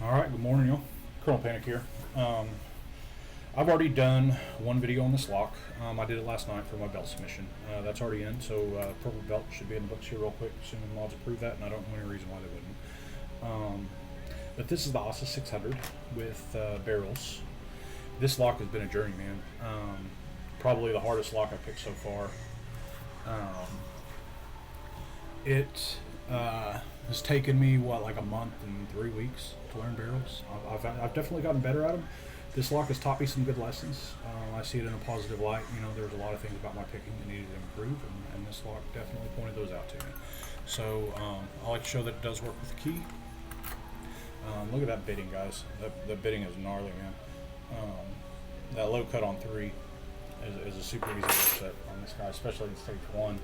Alright, good morning, y'all. Colonel Panic here. I've already done one video on this lock. I did it last night for my belt submission. That's already in, so purple belt should be in the books here real quick, assuming mods approve that, and I don't know any reason why they wouldn't. But this is the assa 600 with barrels. This lock has been a journey, man. Probably the hardest lock I've picked so far. It has taken me like a month and 3 weeks to learn barrels. I've definitely gotten better at them. This lock has taught me some good lessons. I see it in a positive light. You know, there's a lot of things about my picking that needed to improve, and this lock definitely pointed those out to me. So I like to show that it does work with the key. Look at that bitting, guys. That bitting is gnarly, man. That low cut on 3 is a super easy set on this guy, especially in stage 1.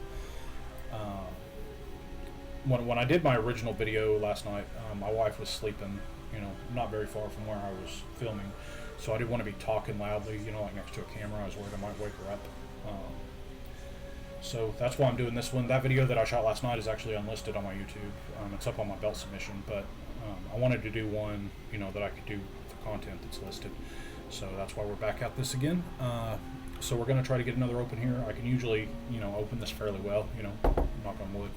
When I did my original video last night, my wife was sleeping, you know, not very far from where I was filming, so I didn't want to be talking loudly, you know, like next to a camera. I was worried I might wake her up. So that's why I'm doing this one. That video that I shot last night is actually unlisted on my YouTube. It's up on my belt submission, but I wanted to do one, you know, that I could do for content that's listed. So that's why we're back at this again. So we're going to try to get another open here. I can usually, you know, open this fairly well, you know, knock on wood.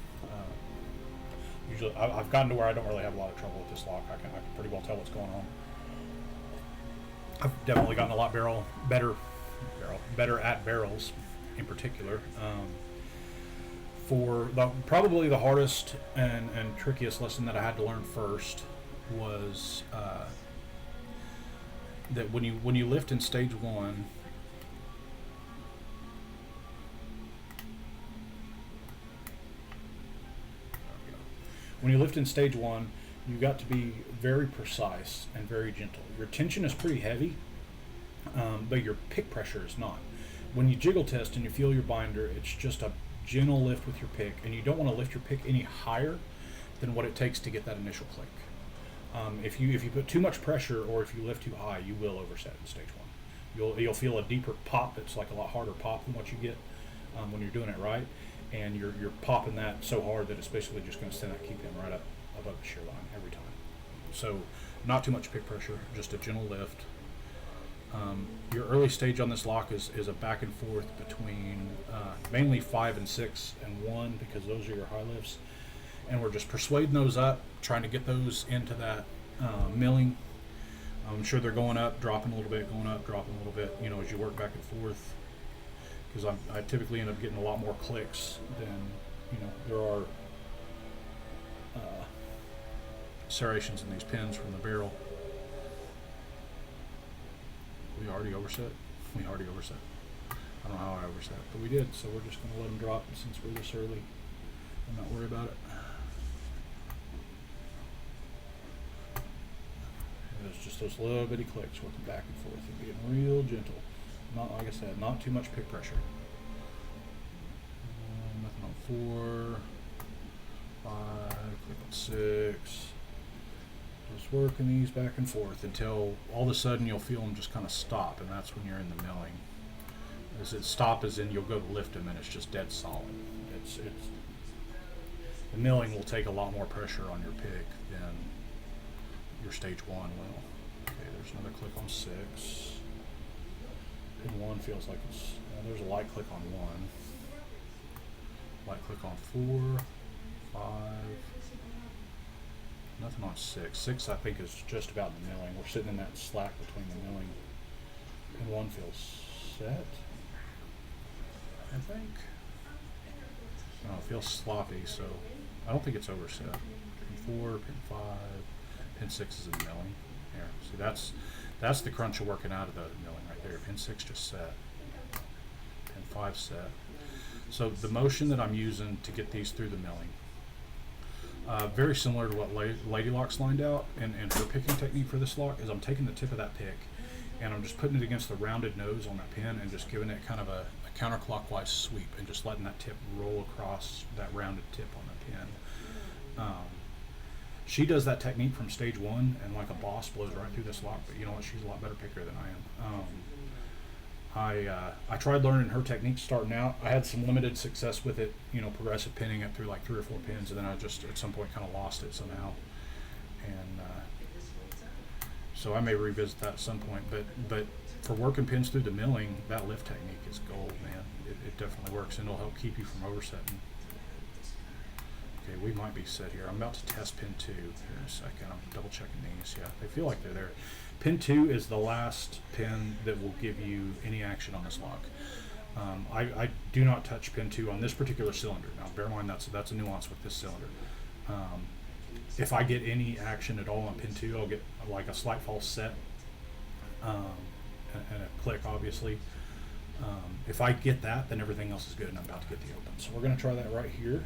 Usually, I've gotten to where I don't really have a lot of trouble with this lock. I can pretty well tell what's going on. I've definitely gotten a lot better at barrels, in particular. For probably the hardest and trickiest lesson that I had to learn first was that when you lift in stage 1. When you lift in stage 1, you've got to be very precise and very gentle. Your tension is pretty heavy, but your pick pressure is not. When you jiggle test and you feel your binder, it's just a gentle lift with your pick, and you don't want to lift your pick any higher than what it takes to get that initial click. If you put too much pressure, or if you lift too high, you will overset in stage 1. You'll feel a deeper pop. It's like a lot harder pop than what you get when you're doing it right. And you're popping that so hard that it's basically just going to send that key pin right up above the shear line every time. So not too much pick pressure, just a gentle lift. Your early stage on this lock is a back and forth between mainly 5 and 6 and 1, because those are your high lifts. And we're just persuading those up, trying to get those into that milling. I'm sure they're going up, dropping a little bit, going up, dropping a little bit, you know, as you work back and forth. Because I typically end up getting a lot more clicks than, you know, there are serrations in these pins from the barrel. We already overset. I don't know how I overset, but we did. So we're just going to let them drop since we're this early and not worry about it. There's just those little bitty clicks working back and forth and being real gentle. Not, like I said, not too much pick pressure. Nothing on 4, 5, click on 6. Just working these back and forth until all of a sudden you'll feel them just kind of stop, and that's when you're in the milling. As it stop as in you'll go to lift them and it's just dead solid. It's the milling will take a lot more pressure on your pick than your stage 1 will. Okay, there's another click on 6. Pin 1 feels like it's, there's a light click on 1, light click on 4, 5, nothing on 6. 6 I think is just about the milling. We're sitting in that slack between the milling. Pin 1 feels set, I think. No, it feels sloppy, so I don't think it's overset. Pin 4, pin 5, pin 6 is in the milling. Here, see, that's the crunch of working out of the milling right there. Pin 6 just set. Pin 5 set. So the motion that I'm using to get these through the milling, very similar to what Lady Lock's lined out, and her picking technique for this lock is I'm taking the tip of that pick and I'm just putting it against the rounded nose on that pin and just giving it kind of a counterclockwise sweep and just letting that tip roll across that rounded tip on the pin. She does that technique from stage 1 and like a boss blows right through this lock, but you know what, she's a lot better picker than I am. I tried learning her technique starting out. I had some limited success with it, you know, progressive pinning it through like 3 or 4 pins, and then I just at some point kind of lost it somehow. And So I may revisit that at some point, but for working pins through the milling, that lift technique is gold, man. It definitely works, and it'll help keep you from oversetting. Okay, we might be set here. I'm about to test pin 2 here in a second. I'm double checking these. Yeah, they feel like they're there. Pin 2 is the last pin that will give you any action on this lock. I do not touch pin 2 on this particular cylinder. Now, bear in mind that's a nuance with this cylinder. If I get any action at all on pin 2, I'll get like a slight false set and a click, obviously. If I get that, then everything else is good, and I'm about to get the open. So we're going to try that right here.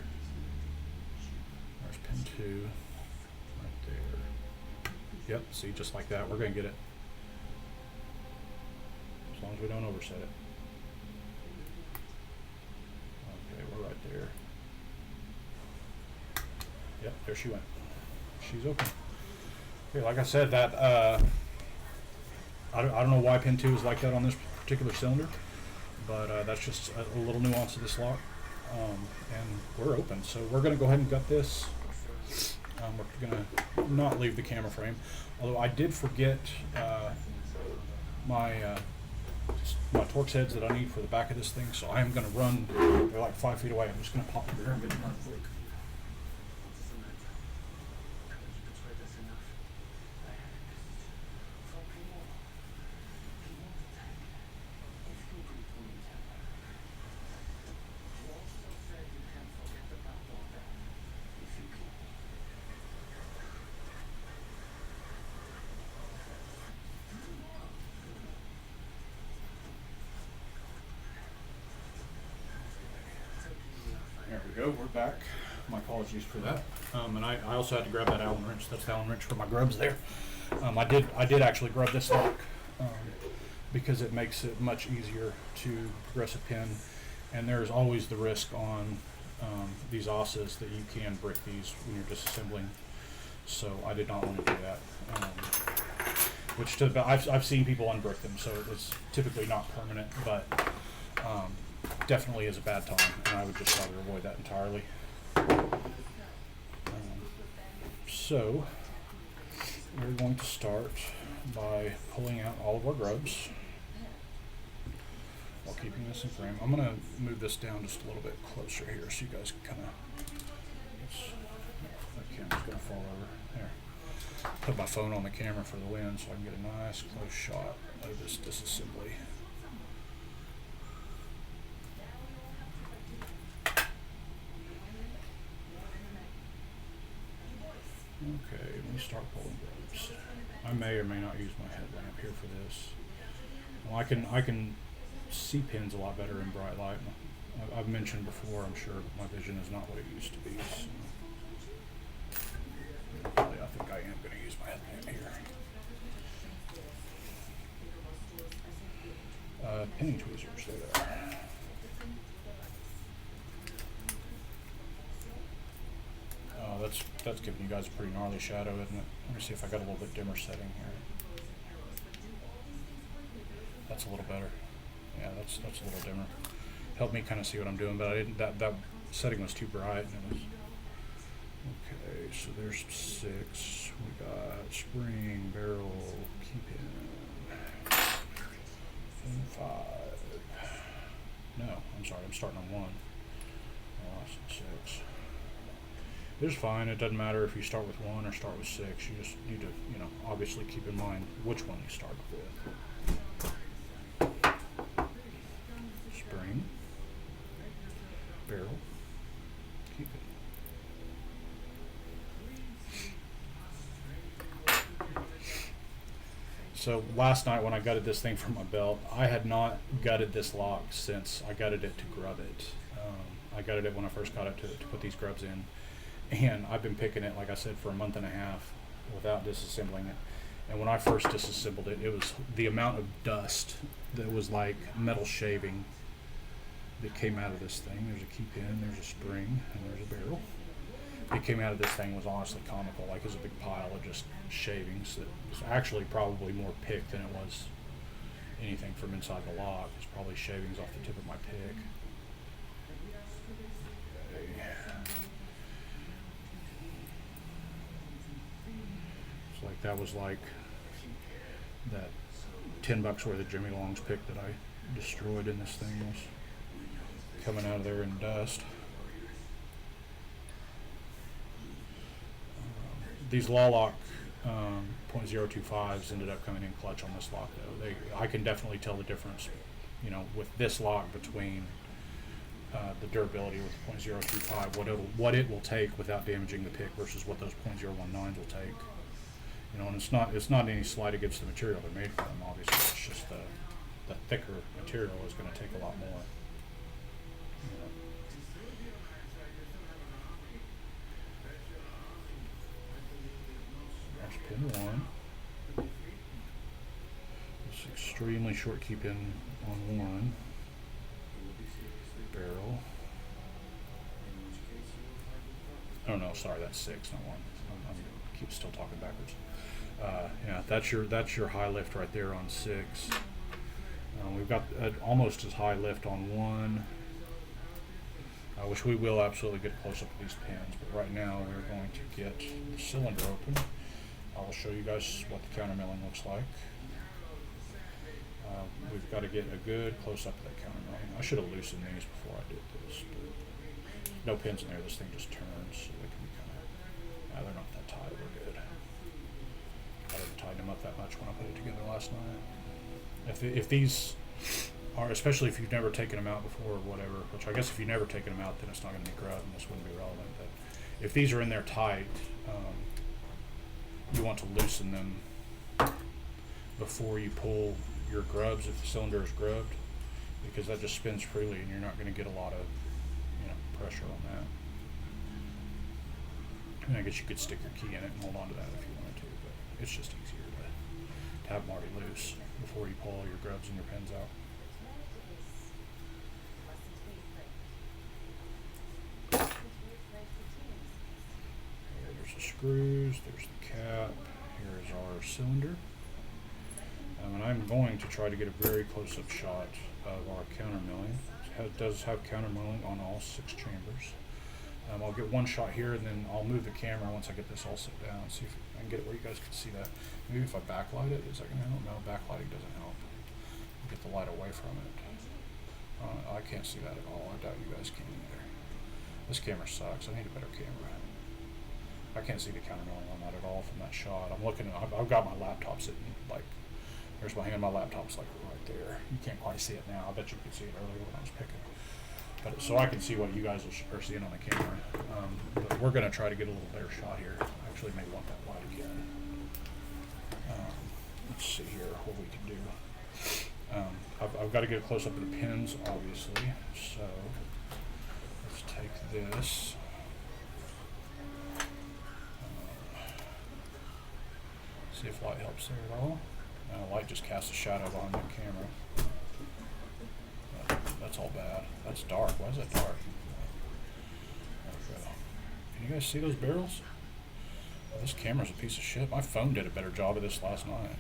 There's pin 2 right there. Yep, see, just like that. We're going to get it. As long as we don't overset it. Okay, we're right there. Yep, there she went. She's open. Okay, like I said, that I don't know why pin 2 is like that on this particular cylinder, but that's just a little nuance of this lock. And we're open, so we're going to go ahead and gut this. We're going to not leave the camera frame, although I did forget my Torx heads that I need for the back of this thing, so I am going to run. They're like 5 feet away. I'm just going to pop them there and get them real quick. There we go, we're back. My apologies for that. And I also had to grab that Allen wrench. That's the Allen wrench for my grubs there. I did actually grub this lock because it makes it much easier to progress a pin. And there's always the risk on these assas that you can break these when you're disassembling. So I did not want to do that. Which I've seen people unbrick them, so it's typically not permanent, but definitely is a bad time, and I would just rather avoid that entirely. So we're going to start by pulling out all of our grubs while keeping this in frame. I'm going to move this down just a little bit closer here so you guys can kind of, that camera's going to fall over. There. Put my phone on the camera for the wind so I can get a nice close shot of this disassembly. Okay, let me start pulling grubs. I may or may not use my headlamp here for this. Well, I can see pins a lot better in bright light. I've mentioned before, I'm sure my vision is not what it used to be. So. Really, I think I am going to use my headlamp here. Pinning tweezers, there they are. That's giving you guys a pretty gnarly shadow, isn't it? Let me see if I got a little bit dimmer setting here. That's a little better. Yeah, that's a little dimmer. Helped me kind of see what I'm doing, but I didn't. That setting was too bright. And it was, okay, so there's 6. We got spring, barrel, keep in, and 5. No, I'm sorry. I'm starting on 1. I lost 6. It's fine. It doesn't matter if you start with 1 or start with 6. You just need to, obviously keep in mind which one you start with. Spring, barrel, keep it. So last night when I gutted this thing from my belt, I had not gutted this lock since I gutted it to grub it. I gutted it when I first got it to put these grubs in. And I've been picking it, like I said, for a month and a half without disassembling it. And when I first disassembled it, it was the amount of dust that was like metal shaving that came out of this thing. There's a key pin, there's a spring, and there's a barrel. It came out of this thing was honestly comical. Like it was a big pile of just shavings that was actually probably more pick than it was anything from inside the lock. It's probably shavings off the tip of my pick. that was like that $10 worth of Jimmy Long's pick that I destroyed in this thing was coming out of there in dust. These Lawlock .025s ended up coming in clutch on this lock though. I can definitely tell the difference, you know, with this lock between the durability with the .025, what it will take without damaging the pick versus what those .019s will take. You know, and it's not any slight against the material they're made from. Obviously, it's just the thicker material is going to take a lot more. You know. There's pin 1. It's extremely short keep in on 1. Barrel. Oh no, sorry, that's 6, not 1. I keep still talking backwards. Yeah, that's your high lift right there on 6. We've got almost as high lift on 1. Which we will absolutely get a close up of these pins, but right now we're going to get the cylinder open. I'll show you guys what the counter milling looks like. We've got to get a good close up of that counter milling. I should have loosened these before I did this, but no pins in there. This thing just turns, so they can be kind of. They're not that tight. We're good. I didn't tighten them up that much when I put it together last night. If these are, especially if you've never taken them out before or whatever, which I guess if you've never taken them out, then it's not going to be grubbed and this wouldn't be relevant. But if these are in there tight, you want to loosen them before you pull your grubs if the cylinder is grubbed, because that just spins freely and you're not going to get a lot of, you know, pressure on that. And I guess you could stick your key in it and hold on to that if you wanted to, but it's just easier to have them already loose before you pull all your grubs and your pins out. There's the screws, there's the cap, here's our cylinder. And I'm going to try to get a very close-up shot of our counter milling. It does have counter milling on all 6 chambers. I'll get one shot here, and then I'll move the camera once I get this all set down, see if I can get it where you guys can see that. Maybe if I backlight it, is that going to help? No, backlighting doesn't help. Get the light away from it. I can't see that at all. I doubt you guys can either. This camera sucks. I need a better camera. I can't see the counter milling on that at all from that shot. I'm looking at, I've got my laptop sitting, like, there's my hand, my laptop's like right there. You can't quite see it now. I bet you could see it earlier when I was picking. But so I can see what you guys are seeing on the camera. But we're going to try to get a little better shot here. I actually may want that light again. Let's see here what we can do. I've got to get a close up of the pins, obviously. So let's take this. See if light helps there at all. Light just casts a shadow on the camera. That's all bad. That's dark. Why is that dark? Okay. Can you guys see those barrels? Well, this camera's a piece of shit. My phone did a better job of this last night.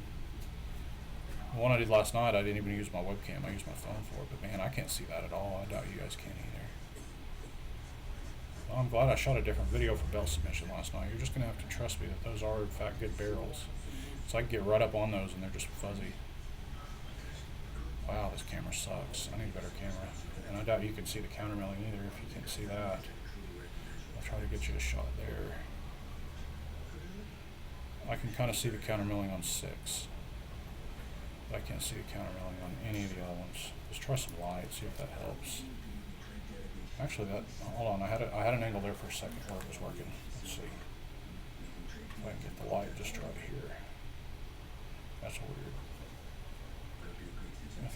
The one I did last night, I didn't even use my webcam. I used my phone for it. But man, I can't see that at all. I doubt you guys can either. Well, I'm glad I shot a different video for belt submission last night. You're just going to have to trust me that those are, in fact, good barrels. So I can get right up on those and they're just fuzzy. Wow, this camera sucks. I need a better camera. And I doubt you can see the counter milling either if you can't see that. I'll try to get you a shot there. I can kind of see the counter milling on 6. But I can't see the counter milling on any of the other ones. Let's try some light, see if that helps. Actually, hold on, I had an angle there for a second where it was working. Let's see. If I can get the light just right here. That's weird.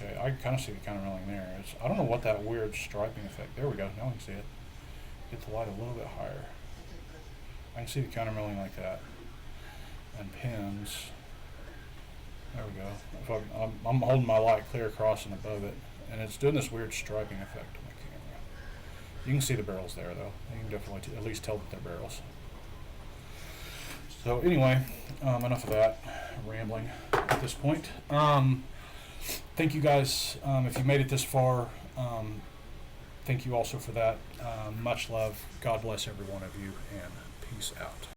Okay, I can kind of see the counter milling there. I don't know what that weird striping effect. There we go. Now I can see it. Get the light a little bit higher. I can see the counter milling like that. And pins. There we go. If I'm holding my light clear across and above it, and it's doing this weird striping effect on the camera. You can see the barrels there, though. You can definitely at least tell that they're barrels. So anyway, enough of that rambling at this point. Thank you guys. If you made it this far, thank you also for that. Much love. God bless every one of you, and peace out.